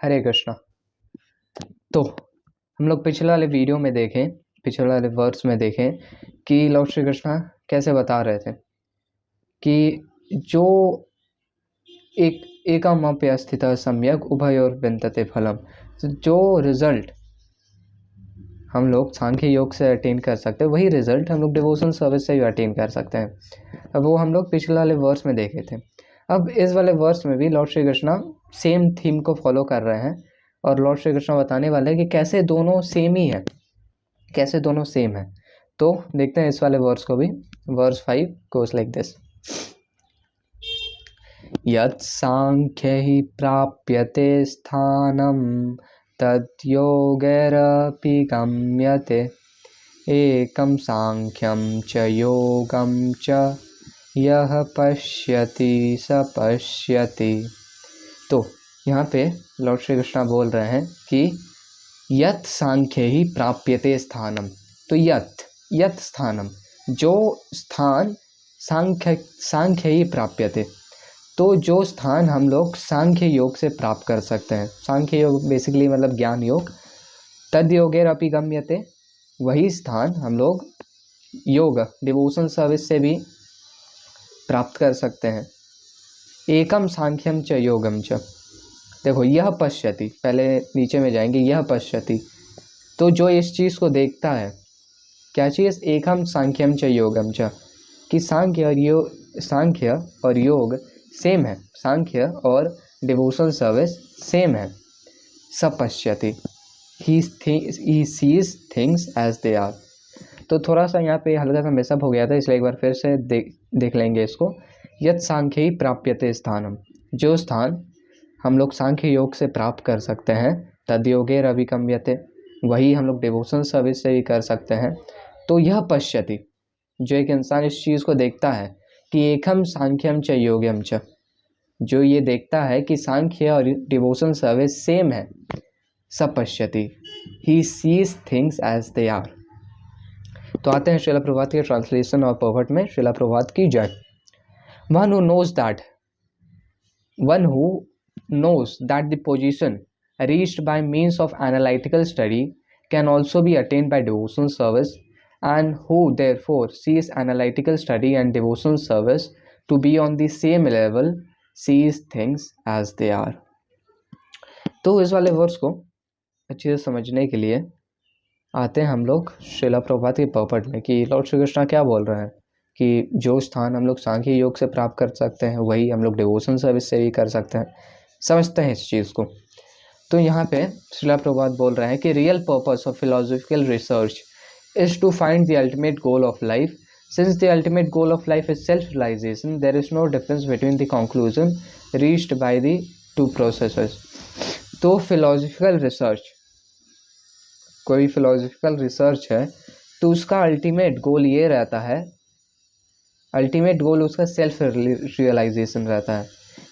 हरे कृष्णा। तो हम लोग पिछले वाले वीडियो में देखें, पिछले वाले वर्स में देखें कि लॉर्ड श्री कृष्णा कैसे बता रहे थे कि जो एकमप्य स्थितः सम्यक उभयोर विन्दते फलम, जो रिजल्ट हम लोग सांख्य योग से अटेन कर सकते हैं वही रिजल्ट हम लोग डिवोशन सर्विस से भी अटेन कर सकते हैं। अब वो हम लोग पिछले वाले वर्स में देखे थे। अब इस वाले वर्स में भी Lord Shri Krishna same theme को फॉलो कर रहे हैं और लॉर्ड श्री कृष्णा बताने वाले हैं कि कैसे दोनों सेम ही है, कैसे दोनों सेम है। तो देखते हैं इस वाले वर्स को भी। वर्स 5 गोes लाइक दिस, यत् सांख्यैः प्राप्यते स्थानं तद्योगैरपि गम्यते, एकं सांख्यं च योगं च यः पश्यति स पश्यति। तो यहाँ पे लॉर्ड श्री कृष्णा बोल रहे हैं कि यत् सांख्यैः प्राप्यते स्थानम, तो यत् स्थानम, जो स्थान सांख्यैः प्राप्यते, तो जो स्थान हम लोग सांख्य योग से प्राप्त कर सकते हैं। सांख्य योग बेसिकली मतलब ज्ञान योग। तद योगैरपि गम्यते, वही स्थान हम लोग योग डिवोशन सर्विस से भी प्राप्त कर सकते हैं। एकम सांख्यम च योगम च, देखो यह पश्यति, पहले नीचे में जाएंगे, यह पश्यति, तो जो इस चीज़ को देखता है, क्या चीज़, एकम सांख्यम च योगम च, कि सांख्य और योग सेम है, सांख्य और डिवोशन सर्विस सेम है। सपश्यति, he sees things as they are. तो थोड़ा सा यहाँ पे हल्का सा मिसअप हो गया था, इसलिए एक बार फिर से देख लेंगे इसको। यत् सांख्यै प्राप्यते स्थानम, जो स्थान हम लोग सांख्य योग से प्राप्त कर सकते हैं, तद योगैरपि गम्यते, वही हम लोग डिवोशन सर्विस से भी कर सकते हैं। तो यह पश्यति, जो एक इंसान इस चीज़ को देखता है कि एकम सांख्यम च योगम च, जो ये देखता है कि सांख्य और डिवोशन सर्विस सेम है, सपश्यति, he sees things as they are. तो आते हैं श्रीला प्रभात के ट्रांसलेशन और पॉवर्ट में। श्रीला प्रभात की जय। One who knows that the position reached by means of analytical study can also be attained by devotion service, and who therefore sees analytical study and devotion service to be on the same level sees things as they are। तो इस वाले words को अच्छे से समझने के लिए आते हैं हम लोग श्रीला प्रभात के पर्पट में कि लॉर्ड श्री कृष्णा क्या बोल रहे हैं कि जो स्थान हम लोग सांख्य योग से प्राप्त कर सकते हैं वही हम लोग डिवोशन सर्विस से भी कर सकते हैं। समझते हैं इस चीज़ को। तो यहाँ पे श्रीला प्रभात बोल रहे हैं कि real purpose of philosophical research is to find the ultimate goal of life. Since the ultimate goal of life is self realisation, there is no difference between the conclusion reached by the two processes. तो philosophical research, कोई philosophical research है तो उसका ultimate goal ये रहता है, ultimate goal उसका self realisation रहता है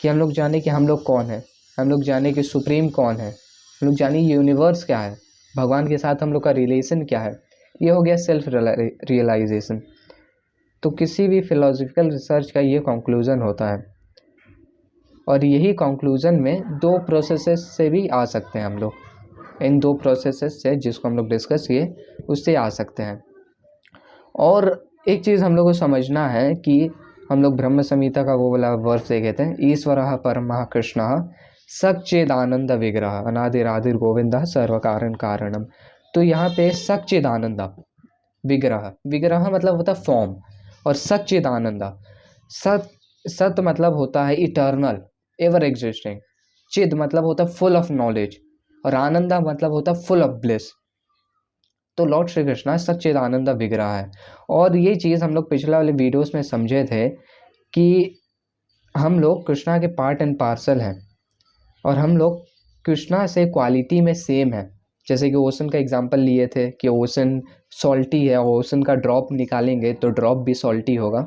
कि हम लोग जाने कि हम लोग कौन है, हम लोग जाने कि सुप्रीम कौन है, हम लोग जाने यूनिवर्स क्या है, भगवान के साथ हम लोग का रिलेशन क्या है। ये हो गया सेल्फ रियलाइजेशन। तो किसी भी फिलोसॉफिकल रिसर्च का ये कंक्लूजन होता है और यही कंक्लूजन में दो प्रोसेसेस से भी आ सकते हैं हम लोग। इन दो प्रोसेसेस से जिसको हम लोग डिस्कस किए उससे आ सकते हैं। और एक चीज़ हम लोग को समझना है कि हम लोग ब्रह्म संहिता का वो वाला वर्स देखे थे, ईश्वरः परमः कृष्णः सच्चिदानंद विग्रह अनादिरादिर गोविंदः सर्व कारण कारणम। तो यहाँ पे सच्चिदानंद विग्रह, विग्रह मतलब होता है फॉर्म, और सच्चिदानंद, सत मतलब होता है इटर्नल एवर एग्जिस्टिंग, चिद मतलब होता है फुल ऑफ नॉलेज, और आनंदा मतलब होता है फुल ऑफ ब्लिस। तो लॉर्ड श्री कृष्णा सच्चिदानंद विग्रह है। और ये चीज़ हम लोग पिछले वाले वीडियोस में समझे थे कि हम लोग कृष्णा के पार्ट एंड पार्सल हैं और हम लोग कृष्णा से क्वालिटी में सेम है। जैसे कि ओशन का एग्जांपल लिए थे कि ओशन सॉल्टी है, ओशन का ड्रॉप निकालेंगे तो ड्रॉप भी सॉल्टी होगा,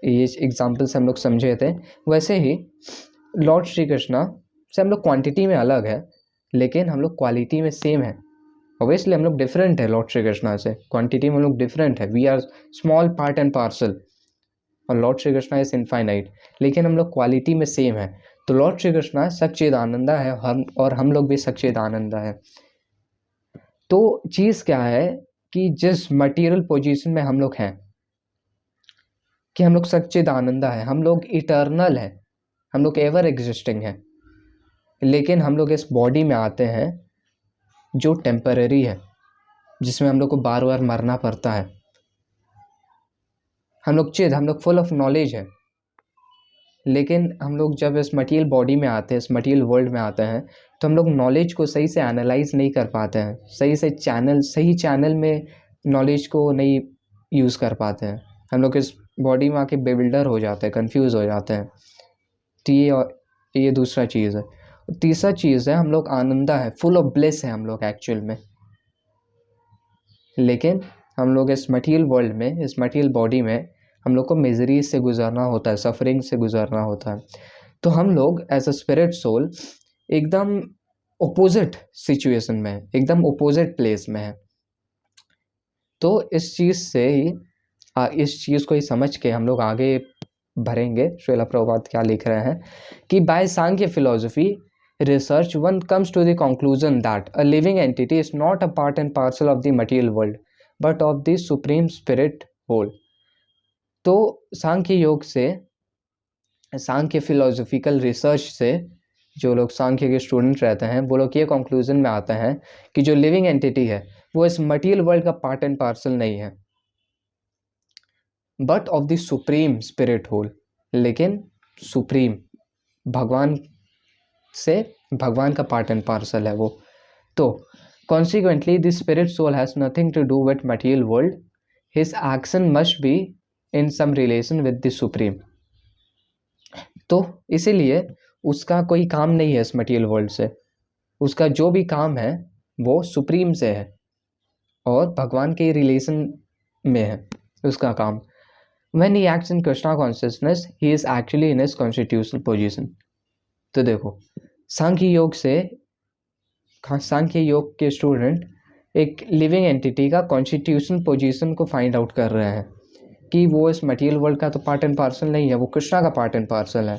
ये एग्जांपल से हम लोग समझे थे। वैसे ही लॉर्ड श्री कृष्णा से हम लोग क्वांटिटी में अलग है लेकिन हम लोग क्वालिटी में सेम है। ऑब्वियसली हम लोग डिफरेंट है लॉर्ड श्री कृष्णा से, क्वांटिटी में हम लोग डिफरेंट है, we are small part and parcel और lord Shri Krishna is infinite, लेकिन हम लोग क्वालिटी में सेम है। तो लॉर्ड श्री कृष्णा सच्चिदानंदा है, और हम लोग भी सच्चिदानंदा है। तो चीज़ क्या है कि जिस मटेरियल पोजीशन में हम लोग हैं कि हम लोग सच्चिदानंदा है, हम लोग इटर्नल है, हम लोग एवर एग्जिस्टिंग है, लेकिन हम लोग इस बॉडी में आते हैं जो टेम्पररी है, जिसमें हम लोग को बार बार मरना पड़ता है। हम लोग फुल ऑफ नॉलेज है, लेकिन हम लोग जब इस मटेरियल बॉडी में आते हैं, इस मटेरियल वर्ल्ड में आते हैं, तो हम लोग नॉलेज को सही से एनालाइज नहीं कर पाते हैं, सही चैनल में नॉलेज को नहीं यूज़ कर पाते हैं। हम लोग इस बॉडी में आके बेविल्डर हो जाते हैं, कंफ्यूज हो जाते हैं। तो ये दूसरा चीज़ है। तीसरा चीज़ है हम लोग आनंदा है, फुल ऑफ ब्लिस है हम लोग एक्चुअल में, लेकिन हम लोग इस मटेरियल वर्ल्ड में, इस मटेरियल बॉडी में हम लोग को मिजरी से गुजरना होता है, सफरिंग से गुजरना होता है। तो हम लोग एज अ स्पिरिट सोल एकदम ओपोजिट सिचुएशन में है, एकदम ओपोजिट प्लेस में है। तो इस चीज़ को ही समझ के हम लोग आगे भरेंगे। श्रील प्रभुपाद क्या लिख रहे हैं कि bye Sankhya philosophy research, one comes to the conclusion that a living entity is not a part and parcel of the material world, but of the supreme spirit whole. तो सांख्य योग से, सांख्य फिलोसफिकल रिसर्च से जो लोग सांख्य के student रहते हैं वो लोग ये कंक्लूजन में आते हैं कि जो लिविंग एंटिटी है वो इस मटेरियल वर्ल्ड का पार्ट एंड पार्सल नहीं है, but of the supreme spirit whole, लेकिन सुप्रीम भगवान का पार्ट एंड पार्सल है वो। तो consequently the spirit soul has nothing to do with material world, his action must be in some relation with the supreme. तो इसीलिए उसका कोई काम नहीं है इस मटेरियल वर्ल्ड से, उसका जो भी काम है वो सुप्रीम से है और भगवान के रिलेशन में है उसका काम। When he acts in Krishna consciousness, he is actually in his constitutional position. तो देखो सांख्य योग के स्टूडेंट एक लिविंग एंटिटी का कॉन्स्टिट्यूशन पोजीशन को फाइंड आउट कर रहे हैं कि वो इस मटेरियल वर्ल्ड का तो पार्ट एंड पार्सल नहीं है, वो कृष्णा का पार्ट एंड पार्सल है।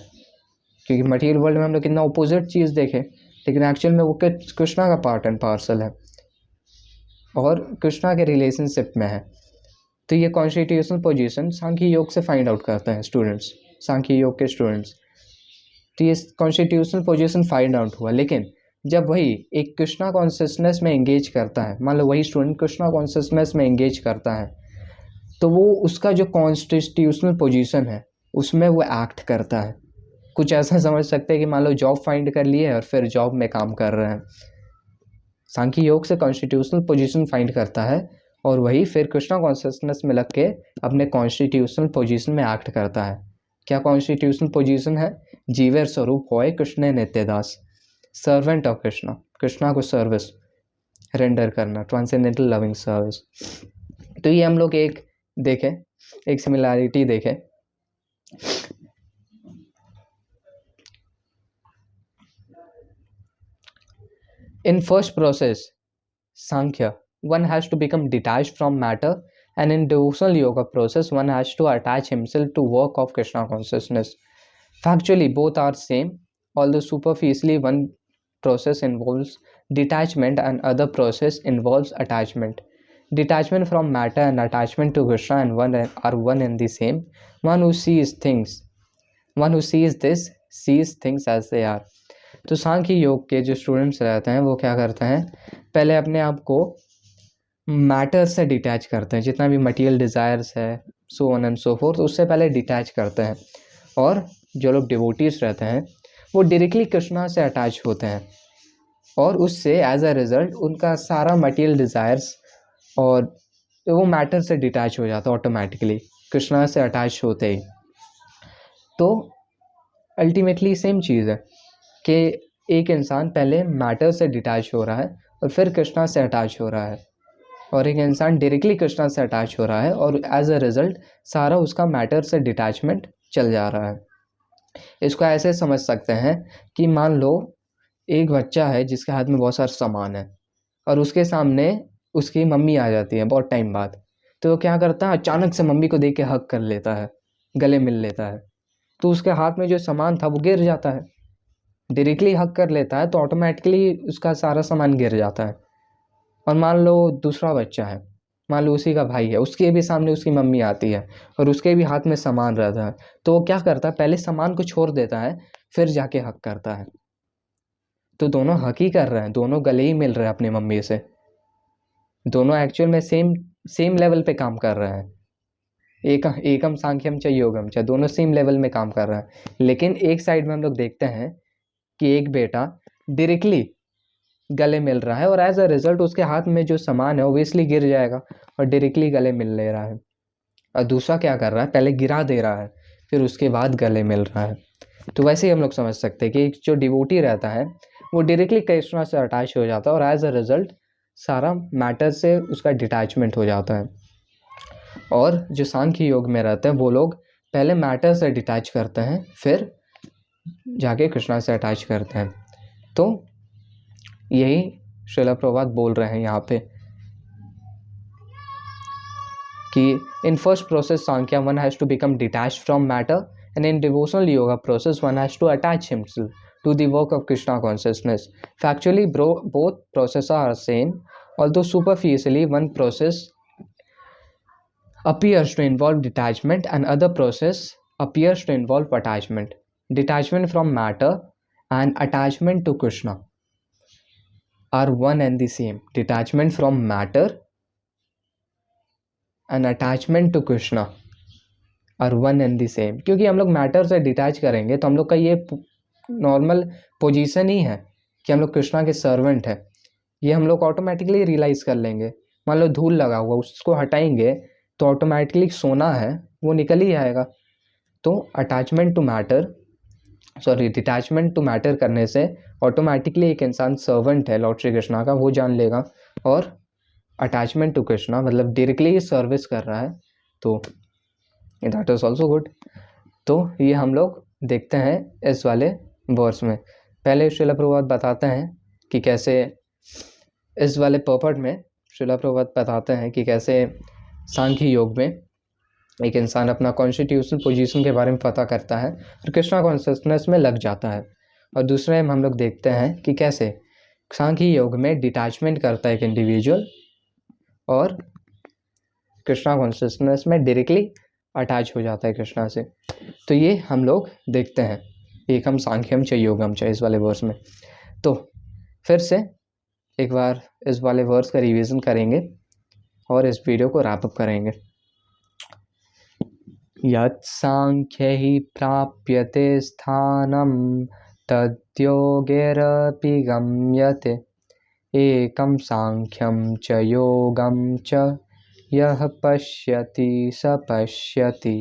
क्योंकि मटेरियल वर्ल्ड में हम लोग कितना अपोजिट चीज़ देखें, लेकिन एक्चुअल में वो कृष्णा का पार्ट एंड पार्सल है और कृष्णा के रिलेशनशिप में है। तो ये कॉन्स्टिट्यूशनल पोजीशन सांख्य योग से फाइंड आउट करते हैं स्टूडेंट्स, सांख्य योग के स्टूडेंट्स। तो ये कॉन्स्टिट्यूशनल पोजीशन फाइंड आउट हुआ, लेकिन जब वही एक कृष्णा कॉन्शियसनेस में एंगेज करता है, मान लो वही स्टूडेंट कृष्णा कॉन्शियसनेस में एंगेज करता है, तो वो उसका जो कॉन्स्टिट्यूशनल पोजीशन है उसमें वो एक्ट करता है। कुछ ऐसा समझ सकते हैं कि मान लो जॉब फाइंड कर लिए और फिर जॉब में काम कर रहे हैं। सांख्य योग से कॉन्स्टिट्यूशनल पोजीशन फाइंड करता है और वही फिर कृष्णा कॉन्शियसनेस में लग के अपने कॉन्स्टिट्यूशनल पोजीशन में एक्ट करता है। क्या कॉन्स्टिट्यूशनल पोजीशन है? जीवेर स्वरूप होए कृष्ण नित्यदास, सर्वेंट ऑफ कृष्णा, कृष्णा को सर्विस रेंडर करना, ट्रांसेंडेंटल लविंग सर्विस। तो ये हम लोग एक सिमिलैरिटी देखें। In first process, Sankhya, one has to become detached from matter, and in devotional yoga process, one has to attach himself to work of Krishna consciousness. Factually, both are same, although superficially one process involves detachment and other process involves attachment. Detachment from matter and attachment to Krishna and one and the same. One who sees this sees things as they are. तो सांख्य योग के जो students रहते हैं वो क्या करते हैं, पहले अपने आप को मैटर से डिटैच करते हैं, जितना भी मटेरियल डिज़ायर्स है so on and so fourth, उससे पहले डिटैच करते हैं। और जो लोग डिवोटीज रहते हैं वो डायरेक्टली कृष्णा से अटैच होते हैं और उससे एज अ रिज़ल्ट उनका सारा मटेरियल डिज़ायर्स और वो मैटर से डिटैच हो जाता है ऑटोमेटिकली, कृष्णा से अटैच होते ही। तो अल्टीमेटली सेम चीज़ है कि एक इंसान पहले मैटर से डिटैच हो रहा है और फिर कृष्णा से अटैच हो रहा है, और एक इंसान डायरेक्टली कृष्णा से अटैच हो रहा है और एज अ रिज़ल्ट सारा उसका मैटर से डिटैचमेंट चल जा रहा है। इसको ऐसे समझ सकते हैं कि मान लो एक बच्चा है जिसके हाथ में बहुत सारा सामान है और उसके सामने उसकी मम्मी आ जाती है बहुत टाइम बाद, तो वो क्या करता है, अचानक से मम्मी को देख के हग कर लेता है, गले मिल लेता है, तो उसके हाथ में जो सामान था वो गिर जाता है। डायरेक्टली हक कर लेता है तो ऑटोमेटिकली उसका सारा सामान गिर जाता है। और मान लो दूसरा बच्चा है, मान लो उसी का भाई है, उसके भी सामने उसकी मम्मी आती है और उसके भी हाथ में सामान रहता है, तो वो क्या करता है, पहले सामान को छोड़ देता है, फिर जाके हक करता है। तो दोनों हक ही कर रहे हैं, दोनों गले ही मिल रहे हैं अपनी मम्मी से, दोनों एक्चुअल में सेम सेम लेवल पे काम कर रहे हैं। एकम सांख्यम च योगम च, दोनों सेम लेवल में काम कर रहे हैं। लेकिन एक साइड में हम लोग देखते हैं कि एक बेटा डायरेक्टली गले मिल रहा है और एज अ रिजल्ट उसके हाथ में जो सामान है ओबियसली गिर जाएगा और डायरेक्टली गले मिल ले रहा है। और दूसरा क्या कर रहा है, पहले गिरा दे रहा है, फिर उसके बाद गले मिल रहा है। तो वैसे ही हम लोग समझ सकते हैं कि जो डिवोटी रहता है वो डायरेक्टली कृष्णा से अटैच हो जाता है और एज अ रिजल्ट सारा मैटर से उसका डिटैचमेंट हो जाता है। और जो सांख्य योग में रहते हैं वो लोग पहले मैटर से डिटैच करते हैं, फिर जाके कृष्णा से अटैच करते हैं। तो यही श्रील प्रभुपाद बोल रहे हैं यहाँ पे कि in first process Sankhya one has to become detached from matter, and in devotional yoga process one has to attach himself to the work of Krishna consciousness. Factually both processes are same, although superficially one process appears to involve detachment and other process appears to involve attachment. Detachment from matter and attachment to Krishna are one and the same. Detachment from matter and attachment to Krishna और one and the same, क्योंकि हम लोग matter से detach करेंगे तो हम लोग का ये नॉर्मल पोजीशन ही है कि हम लोग कृष्णा के सर्वेंट हैं। ये हम लोग ऑटोमेटिकली रियलाइज़ कर लेंगे। मान लो धूल लगा हुआ, उसको हटाएंगे तो ऑटोमेटिकली सोना है वो निकल ही आएगा। तो attachment to matter detachment to matter करने से ऑटोमेटिकली एक इंसान सर्वेंट है लॉर्ड श्री कृष्णा का, वो जान लेगा। और अटैचमेंट टू कृष्णा मतलब डायरेक्टली ही सर्विस कर रहा है, तो दैट इज ऑल्सो गुड। तो ये हम लोग देखते हैं इस वाले वर्स में। पहले श्रील प्रभुपाद बताते हैं कि कैसे इस वाले पर्पट में श्रील प्रभुपाद बताते हैं कि कैसे सांख्य योग में एक इंसान अपना कॉन्स्टिट्यूशनल पोजीशन के बारे में पता करता है और कृष्णा कॉन्शियसनेस में लग जाता है। और दूसरे में हम लोग देखते हैं कि कैसे सांख्य योग में डिटैचमेंट करता है एक इंडिविजुअल और कृष्णा कॉन्शियसनेस में डायरेक्टली अटैच हो जाता है कृष्णा से। तो ये हम लोग देखते हैं एकम सांख्यम च योगम च इस वाले वर्स में। तो फिर से एक बार इस वाले वर्स का रिवीजन करेंगे और इस वीडियो को रैप अप करेंगे। यत् सांख्य ही प्राप्यते स्थानम तद्योगेरपि गम्यते एकम सांख्यम च योगम च यह पश्यति स पश्यति।